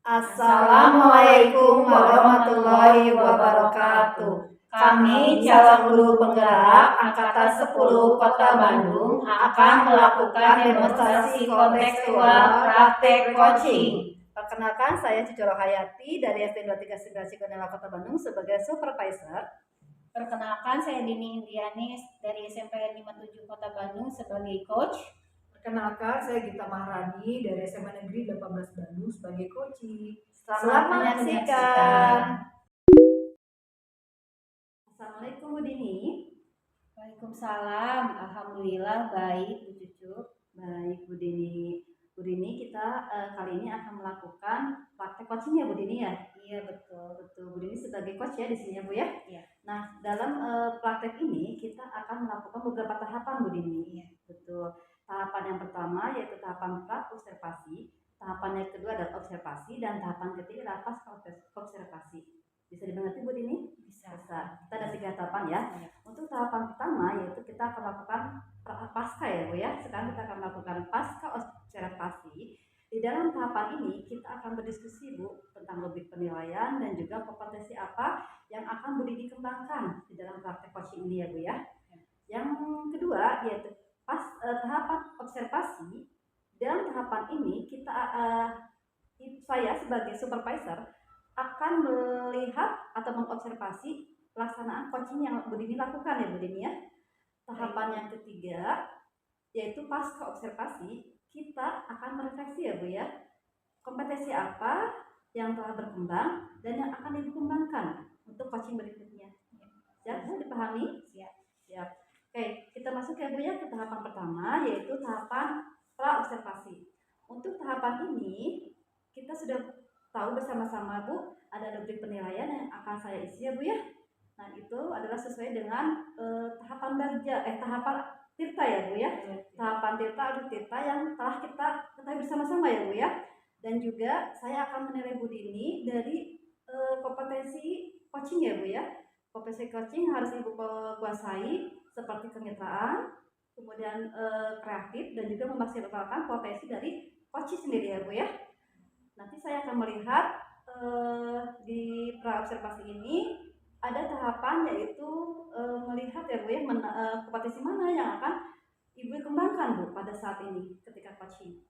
Assalamualaikum warahmatullahi wabarakatuh. Kami calon guru penggerak Angkatan 10 Kota Bandung akan melakukan demonstrasi kontekstual praktek coaching. Perkenalkan, saya Cici Rohayati dari SD 23 Cikoneng Kota Bandung sebagai supervisor. Perkenalkan, saya Dini Indiani dari SMP 57 Kota Bandung sebagai coach. Perkenalkan, saya Gita Maharani dari SMA Negeri 18 Bandung sebagai coaching. Selamat menyaksikan. Assalamualaikum Bu Dini. Waalaikumsalam. Alhamdulillah baik Bu Cucu. Baik Bu Dini. Bu Dini, kita kali ini akan melakukan praktek coaching ya Bu Dini ya? Iya betul. Bu Dini sebagai coach ya di sini ya Bu ya? Iya. Nah, dalam praktek ini kita akan melakukan beberapa tahapan Bu Dini. Iya. Betul. Tahapan yang pertama yaitu tahapan pra-observasi, tahapan yang kedua adalah observasi, dan tahapan ketiga adalah pasca observasi. Bisa dimengerti Bu Dini? Bisa. Kita ada 3 tahapan ya. Iya. Untuk tahapan pertama yaitu kita akan melakukan pasca ya Bu ya. Sekarang kita akan melakukan pasca observasi. Di dalam tahapan ini kita akan berdiskusi Bu tentang logik penilaian dan juga kompetensi apa yang akan Bu Dini kembangkan di dalam praktek coaching ini ya Bu ya. Yang kedua yaitu tahapan observasi. Dalam tahapan ini kita saya sebagai supervisor akan melihat atau mengobservasi pelaksanaan coaching yang Bu Dini lakukan ya Bu Dini ya. Tahapan yang ketiga yaitu pasca observasi, kita akan merefleksi ya Bu ya, kompetensi apa yang telah berkembang dan yang akan dikembangkan untuk coaching berikutnya. Siap Bu, dipahami? Siap. Oke, kita masuk ya Bu ya ke tahapan pertama yaitu tahapan pra-observasi. Untuk tahapan ini kita sudah tahu bersama-sama Bu, ada logik penilaian yang akan saya isi ya Bu ya. Nah, itu adalah sesuai dengan tahapan tirta ya Bu ya. Tahapan tirta atau tirta yang telah kita ketahui bersama-sama ya Bu ya. Dan juga saya akan menilai Bu Dini dari kompetensi coaching ya Bu ya. Kompetensi coaching harus Ibu kuasai seperti kemitraan, kemudian kreatif, dan juga memaksimalkan potensi dari coaching sendiri ya Bu ya. Nanti saya akan melihat di pra-observasi ini ada tahapan yaitu melihat ya Bu ya kompetensi mana yang akan Ibu kembangkan Bu pada saat ini ketika coaching.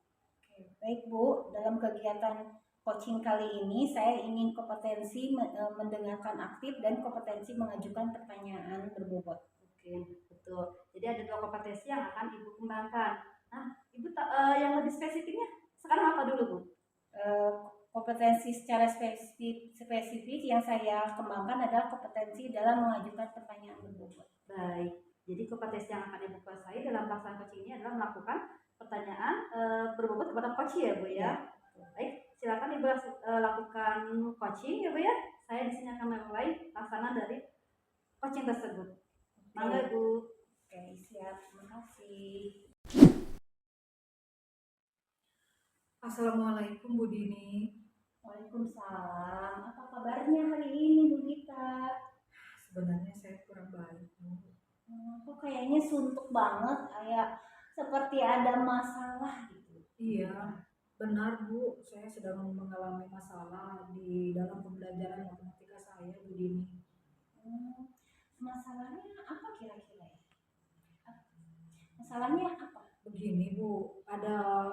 Oke, baik Bu, dalam kegiatan coaching kali ini saya ingin kompetensi mendengarkan aktif dan kompetensi mengajukan pertanyaan berbobot. Oke, betul. Jadi ada 2 kompetensi yang akan Ibu kembangkan. Nah, Ibu yang lebih spesifiknya sekarang apa dulu Bu? Kompetensi secara spesifik yang saya kembangkan adalah kompetensi dalam mengajukan pertanyaan berbobot. Baik, jadi kompetensi yang akan Ibu kuasai dalam pelaksanaan coaching ini adalah melakukan pertanyaan berbobot kepada coach ya Bu ya. Baik, silakan Ibu lakukan coaching ya Bu ya. Saya di sini akan memulai pelaksanaan dari coaching tersebut. Mangga Bu. Oke, siap. Terima kasih. Assalamualaikum Bu Dini. Waalaikumsalam. Apa kabarnya hari ini Bu Gita? Sebenarnya saya kurang baik Bu. Kok kayaknya suntuk banget, kayak seperti ada masalah gitu. Iya, benar Bu. Saya sedang mengalami masalah di dalam pembelajaran matematika saya Bu Dini. Masalahnya apa kira-kira ya? Masalahnya apa? Begini Bu, ada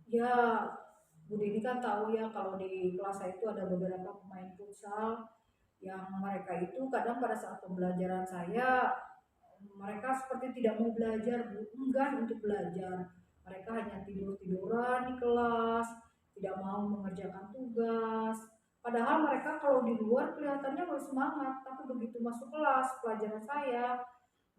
ya Bu Dini kan tahu ya kalau di kelas saya itu ada beberapa pemain futsal yang mereka itu kadang pada saat pembelajaran saya mereka seperti tidak mau belajar Bu, enggan untuk belajar. Mereka hanya tidur-tiduran di kelas, tidak mau mengerjakan tugas. Padahal mereka kalau di luar kelihatannya bersemangat, tapi begitu masuk kelas pelajaran saya,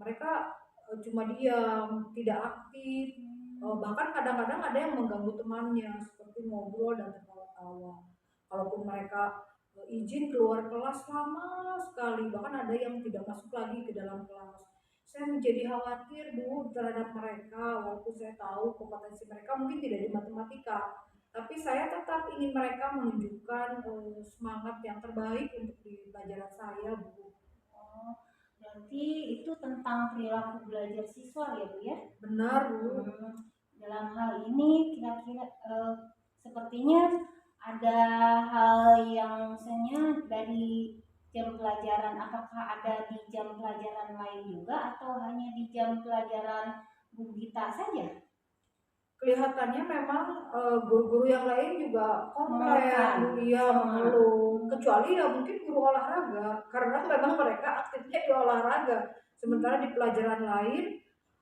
mereka cuma diam, tidak aktif. Bahkan kadang-kadang ada yang mengganggu temannya seperti ngobrol dan tertawa-tawa. Kalaupun mereka izin keluar kelas lama sekali, bahkan ada yang tidak masuk lagi ke dalam kelas. Saya menjadi khawatir Bu terhadap mereka, walaupun saya tahu kompetensi mereka mungkin tidak di matematika, tapi saya tetap ingin mereka menunjukkan semangat yang terbaik untuk di pelajaran saya Bu. Berarti itu tentang perilaku belajar siswa ya Bu ya? Benar Bu. Dalam hal ini kira-kira sepertinya ada hal yang misalnya dari jam pelajaran, apakah ada di jam pelajaran lain juga atau hanya di jam pelajaran Bu Gita saja? Kelihatannya memang guru-guru yang lain juga komplain, Mengeluhkan iya sama. mengeluh. Kecuali ya mungkin guru olahraga, karena memang mereka aktifnya di olahraga. Sementara di pelajaran lain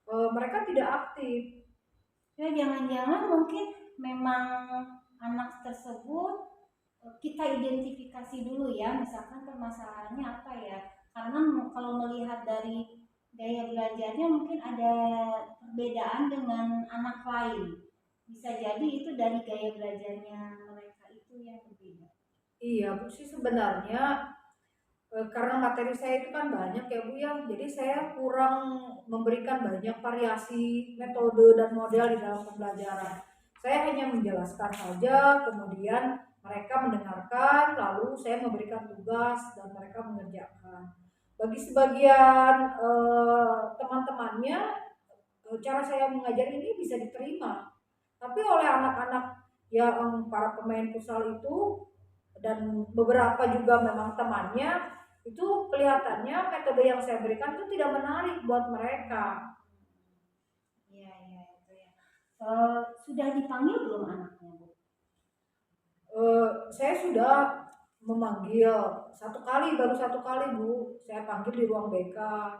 mereka tidak aktif. Ya jangan-jangan mungkin memang anak tersebut kita identifikasi dulu ya, misalkan permasalahannya apa ya, karena kalau melihat dari gaya belajarnya mungkin ada perbedaan dengan anak lain, bisa jadi itu dari gaya belajarnya mereka itu yang berbeda. Iya Bu sih sebenarnya karena materi saya itu kan banyak ya Bu ya, jadi saya kurang memberikan banyak variasi metode dan model di dalam pembelajaran. Saya hanya menjelaskan saja, kemudian mereka mendengarkan, lalu saya memberikan tugas dan mereka mengerjakan. Bagi sebagian teman-temannya, cara saya mengajar ini bisa diterima, tapi oleh anak-anak yang para pemain futsal itu dan beberapa juga memang temannya itu kelihatannya metode yang saya berikan itu tidak menarik buat mereka. Iya iya itu ya. Sudah dipanggil belum anaknya Bu? Saya sudah memanggil satu kali, baru satu kali Bu, saya panggil di ruang BK,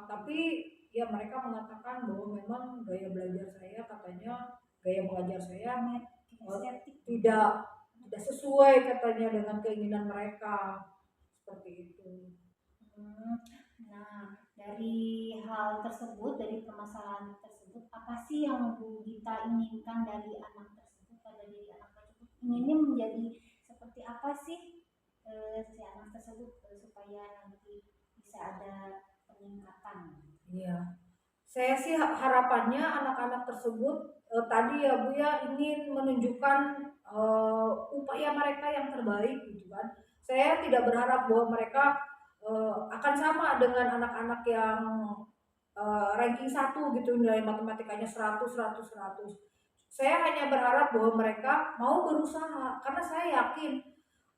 tapi ya mereka mengatakan bahwa memang gaya belajar saya katanya gaya mengajar saya Kinestetik. tidak tidak sesuai katanya dengan keinginan mereka seperti itu. Hmm, nah, dari hal tersebut, dari permasalahan tersebut, apa sih yang Bu Gita inginkan dari anak tersebut, pada diri anak tersebut? Inginnya menjadi seperti apa sih si anak tersebut supaya nanti bisa ada peningkatan? Iya. Saya sih harapannya anak-anak tersebut tadi ya Bu ya ingin menunjukkan upaya mereka yang terbaik gitu kan. Saya tidak berharap bahwa mereka akan sama dengan anak-anak yang ranking satu gitu nilai matematikanya 100 100 100. Saya hanya berharap bahwa mereka mau berusaha karena saya yakin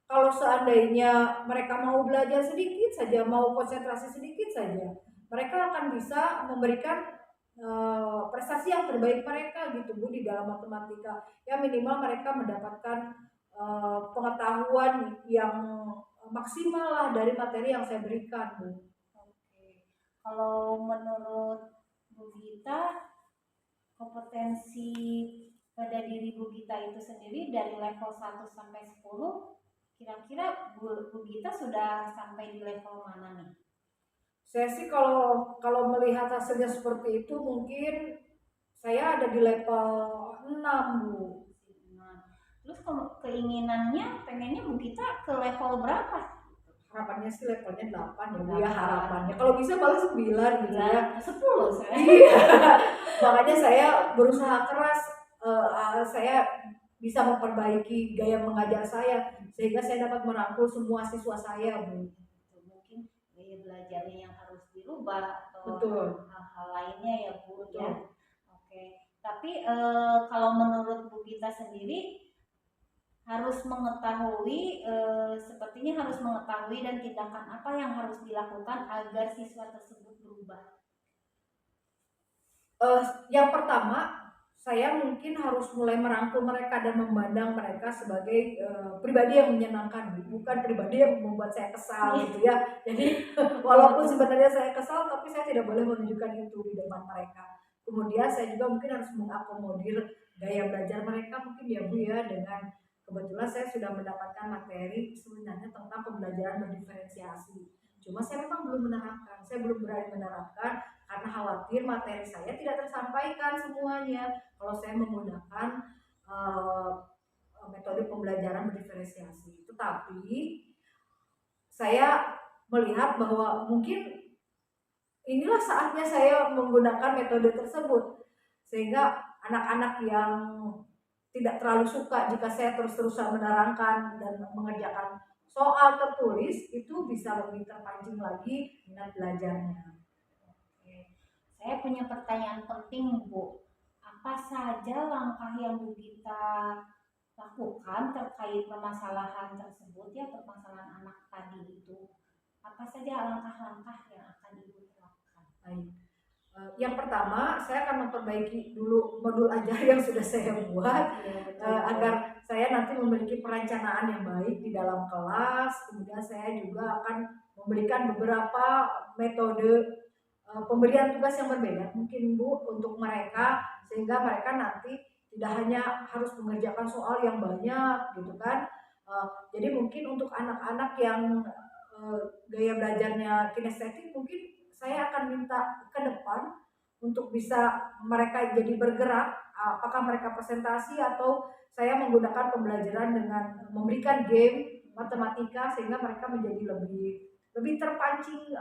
kalau seandainya mereka mau belajar sedikit saja, mau konsentrasi sedikit saja, mereka akan bisa memberikan prestasi yang terbaik mereka gitu Bu di dalam matematika. Ya minimal mereka mendapatkan pengetahuan yang maksimal lah dari materi yang saya berikan Bu. Oke, kalau menurut Bu Gita, kompetensi pada diri Bu Gita itu sendiri dari level 1 sampai 10, kira-kira Bu Gita sudah sampai di level mana nih? Saya sih kalau melihat hasilnya seperti itu mungkin saya ada di level 6 Bu. Nah, terus kalau keinginannya pengennya Bu Gita ke level berapa? Harapannya sih levelnya 8 ya Bu ya 8. harapannya. Kalau bisa malah 9 gitu ya. 10 saya. Iya. Makanya saya berusaha keras saya bisa memperbaiki gaya mengajar saya sehingga saya dapat merangkul semua siswa saya Bu. Mungkin gaya belajarnya yang harus dirubah atau Betul. hal-hal lainnya ya Bu Betul. ya. Oke. Tapi kalau menurut Bu Gita sendiri harus mengetahui sepertinya harus mengetahui dan tindakan apa yang harus dilakukan agar siswa tersebut berubah. Yang pertama saya mungkin harus mulai merangkul mereka dan memandang mereka sebagai pribadi yang menyenangkan, bukan pribadi yang membuat saya kesal gitu ya. Jadi walaupun sebenarnya saya kesal, tapi saya tidak boleh menunjukkan itu di depan mereka. Kemudian saya juga mungkin harus mengakomodir gaya belajar mereka mungkin ya Bu ya, dengan kebetulan saya sudah mendapatkan materi sebenarnya tentang pembelajaran berdiferensiasi. Cuma saya memang belum menerapkan, saya belum berani menerapkan karena khawatir materi saya tidak tersampaikan semuanya kalau saya menggunakan uh, metode pembelajaran berdiferensiasi. Tetapi saya melihat bahwa mungkin inilah saatnya saya menggunakan metode tersebut sehingga anak-anak yang tidak terlalu suka jika saya terus-terusan menerangkan dan mengerjakan soal tertulis itu bisa lebih terpancing lagi minat belajarnya. Saya punya pertanyaan penting Bu. Apa saja langkah yang Bu Gita lakukan terkait permasalahan tersebut ya, permasalahan anak tadi itu? Apa saja langkah-langkah yang akan Ibu terapkan? Baik. Yang pertama, saya akan memperbaiki dulu modul ajar yang sudah saya buat, agar saya nanti memiliki perencanaan yang baik di dalam kelas. Kemudian saya juga akan memberikan beberapa metode pemberian tugas yang berbeda mungkin Bu untuk mereka, sehingga mereka nanti tidak hanya harus mengerjakan soal yang banyak gitu kan. Jadi mungkin untuk anak-anak yang gaya belajarnya kinestetik, mungkin saya akan minta ke depan untuk bisa mereka jadi bergerak, apakah mereka presentasi atau saya menggunakan pembelajaran dengan memberikan game matematika sehingga mereka menjadi lebih terpancing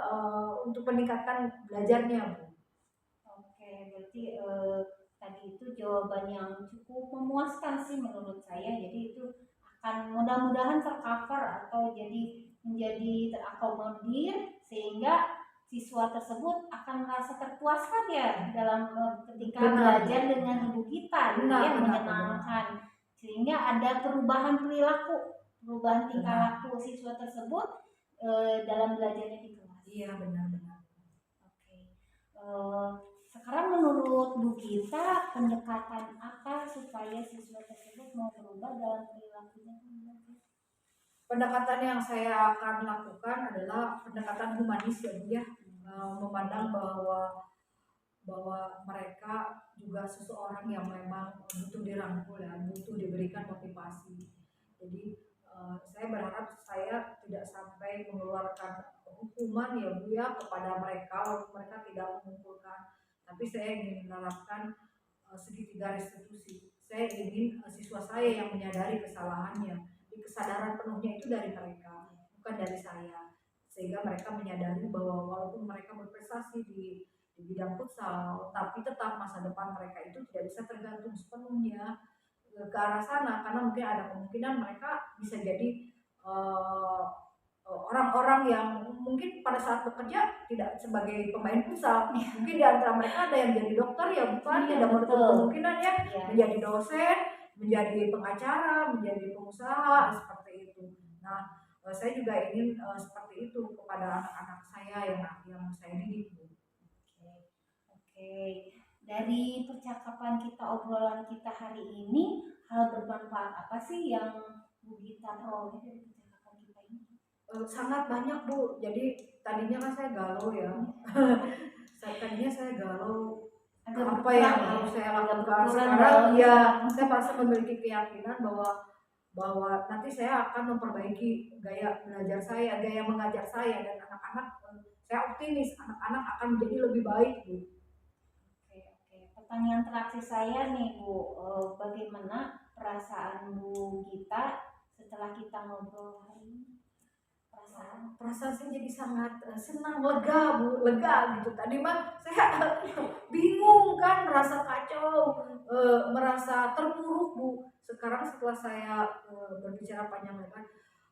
untuk meningkatkan belajarnya, Bu. Oke, berarti tadi itu jawaban yang cukup memuaskan sih menurut saya. Jadi itu akan mudah-mudahan tercover atau menjadi terakomodir sehingga siswa tersebut akan merasa terpuaskan ya dalam ketika belajar dengan ibu kita gitu ya, menyenangkan, sehingga ada perubahan perilaku, perubahan tingkah laku siswa tersebut dalam belajarnya di kelas. Iya, benar-benar. Oke. Sekarang menurut Bu Gita, pendekatan apa supaya siswa tersebut mau berubah dalam perilakunya? Pendekatan yang saya akan lakukan adalah pendekatan humanis ya Bu ya, memandang bahwa mereka juga seseorang yang memang butuh dirangkul ya, butuh diberikan motivasi. Jadi saya berharap saya tidak sampai mengeluarkan hukuman ya Bu ya kepada mereka walaupun mereka tidak mengumpulkan, tapi saya ingin menerapkan segitiga restitusi. Saya ingin siswa saya yang menyadari kesalahannya, kesadaran penuhnya itu dari mereka, bukan dari saya, sehingga mereka menyadari bahwa walaupun mereka berprestasi di bidang futsal, tapi tetap masa depan mereka itu tidak bisa tergantung sepenuhnya ke arah sana, karena mungkin ada kemungkinan mereka bisa jadi orang-orang yang mungkin pada saat bekerja tidak sebagai pemain futsal, mungkin di antara mereka ada yang jadi dokter ya, bukan tidak menutup kemungkinan ya menjadi dosen, menjadi pengacara, menjadi pengusaha seperti itu. Nah, saya juga ingin seperti itu kepada anak-anak saya yang saya didik. Oke. Dari percakapan kita, obrolan kita hari ini, hal bermanfaat apa sih yang Bu Gita peroleh dari percakapan kita ini? Sangat banyak Bu. Jadi tadinya kan saya galau ya. Tadinya saya galau. Apa yang harus saya lakukan sekarang? Ya, saya pasti memiliki keyakinan bahwa nanti saya akan memperbaiki gaya belajar saya, gaya mengajar saya, dan anak-anak, saya optimis anak-anak akan menjadi lebih baik Bu. Oke. Pertanyaan terakhir saya nih Bu, bagaimana perasaan Bu Gita setelah kita ngobrol hari ini? Perasaan saya jadi sangat senang, lega Bu, lega gitu. Tadi mah saya bingung kan, merasa kacau, merasa terpuruk Bu. Sekarang setelah saya berbicara panjang lebar,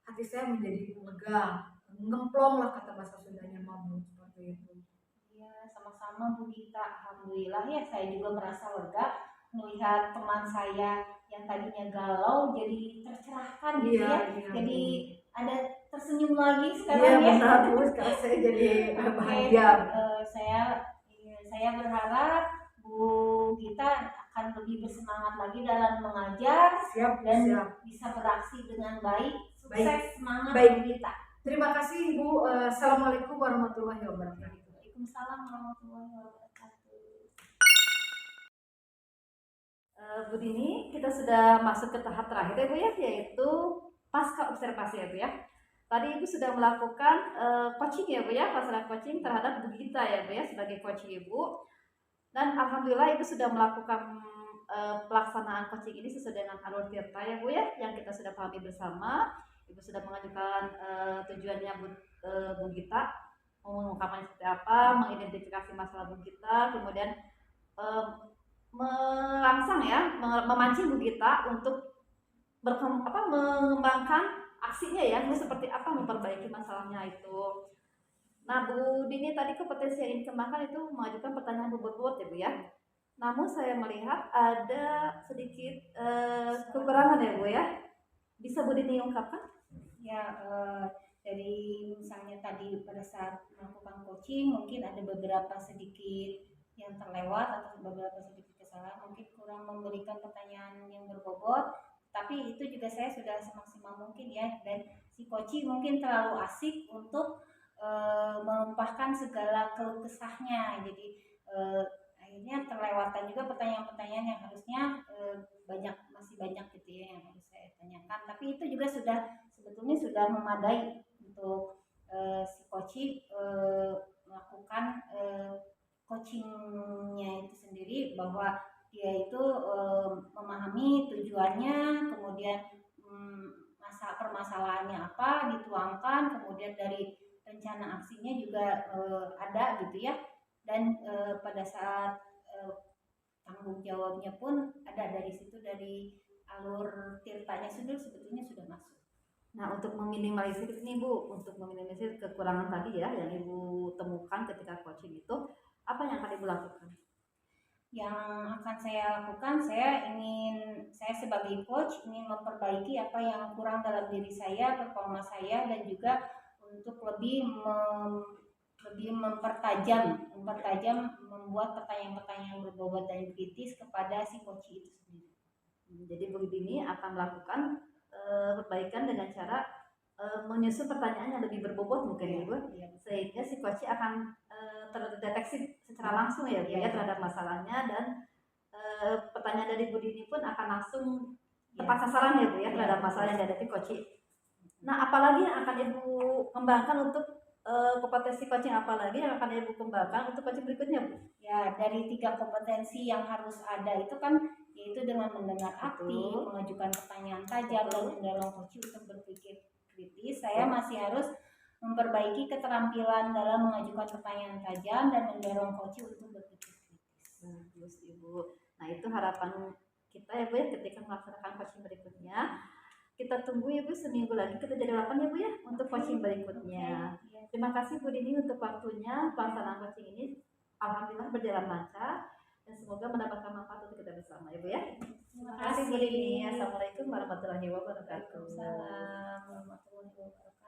hati saya menjadi lega, ngemplong lah kata bahasa Sundanya Bu, seperti itu. Iya, sama-sama Bu Gita. Alhamdulillah ya, saya juga merasa lega melihat teman saya yang tadinya galau jadi tercerahkan gitu ya. Jadi ada tersenyum lagi sekarang ya. Benar Bu, sekarang saya jadi bahagia. Saya berharap Bu Gita akan lebih bersemangat lagi dalam mengajar dan bisa beraksi dengan baik. Sukses, semangat Bu Gita. Terima kasih Bu. Assalamualaikum warahmatullahi wabarakatuh. Waalaikumsalam warahmatullahi wabarakatuh. Bu Dini, kita sudah masuk ke tahap terakhir ya Bu ya, yaitu pasca observasi ya Bu ya. Tadi Ibu sudah melakukan coaching ya Bu ya, masalah coaching terhadap Bu Gita ya Bu ya, sebagai coach Ibu. Dan alhamdulillah Ibu sudah melakukan pelaksanaan coaching ini sesuai dengan alur tirta ya Bu ya, yang kita sudah pahami bersama. Ibu sudah mengajukan tujuannya Bu Gita, mengungkapkan seperti apa, mengidentifikasi masalah Bu Gita, kemudian merangsang ya, memancing Bu Gita untuk mengembangkan aksinya ya, seperti apa memperbaiki masalahnya itu. Nah Bu Dini tadi kompetensi yang dikembangkan itu mengajukan pertanyaan bobot ya Bu ya. Namun saya melihat ada sedikit kekurangan ya Bu ya. Bisa Bu Dini ungkapkan? Ya, dari misalnya tadi pada saat melakukan coaching mungkin ada beberapa sedikit yang terlewat atau beberapa sedikit kesalahan, mungkin kurang memberikan pertanyaan yang berbobot, tapi itu juga saya sudah semaksimal mungkin ya, dan si coaching mungkin terlalu asik untuk menumpahkan segala keluh kesahnya, jadi akhirnya terlewatan juga pertanyaan-pertanyaan yang harusnya masih banyak gitu ya yang harus saya tanyakan, tapi itu juga sebetulnya sudah memadai untuk si coaching melakukan coachingnya itu sendiri, bahwa dia itu memahami tujuannya, kemudian permasalahannya apa dituangkan, kemudian dari rencana aksinya juga ada gitu ya, dan pada saat tanggung jawabnya pun ada dari situ, dari alur tirtanya sendiri sebetulnya sudah masuk. Nah, untuk meminimalisir ini Bu, untuk meminimalisir kekurangan tadi ya yang Ibu temukan ketika coaching itu, apa yang akan Ibu lakukan? Yang akan saya lakukan, saya sebagai coach ingin memperbaiki apa yang kurang dalam diri saya, performa saya, dan juga untuk lebih mempertajam membuat pertanyaan-pertanyaan berbobot dan kritis kepada si coach itu sendiri. Jadi Bu Dini akan melakukan perbaikan dengan cara menyusun pertanyaan yang lebih berbobot mungkin ya Bu, sehingga si coach akan terdeteksi secara langsung ya Bu ya terhadap masalahnya, dan pertanyaan dari Bu Dini pun akan langsung tepat sasaran ya Bu ya terhadap masalah yang dihadapi coach. Nah, apalagi yang akan Ibu kembangkan untuk kompetensi coaching, apalagi yang akan Ibu kembangkan untuk coaching berikutnya Bu? Ya, dari 3 kompetensi yang harus ada itu kan yaitu dengan mendengar aktif, mengajukan pertanyaan tajam, dan mendorong coach untuk berpikir kritis. Saya masih harus memperbaiki keterampilan dalam mengajukan pertanyaan tajam dan mendorong coach untuk berpikir kritis. Bagus Ibu. Nah, itu harapan kita ya Bu ya ketika melaksanakan coaching berikutnya. Kita tunggu ya Bu, seminggu lagi kita jadwalkan ya Bu ya untuk coaching berikutnya. Terima kasih Bu Dini untuk waktunya. Pelaksanaan coaching ini alhamdulillah berjalan lancar dan semoga mendapatkan manfaat untuk kita bersama ya Bu ya. Terima kasih Bu Dini. Assalamualaikum warahmatullahi wabarakatuh. Waalaikumsalam warahmatullahi wabarakatuh.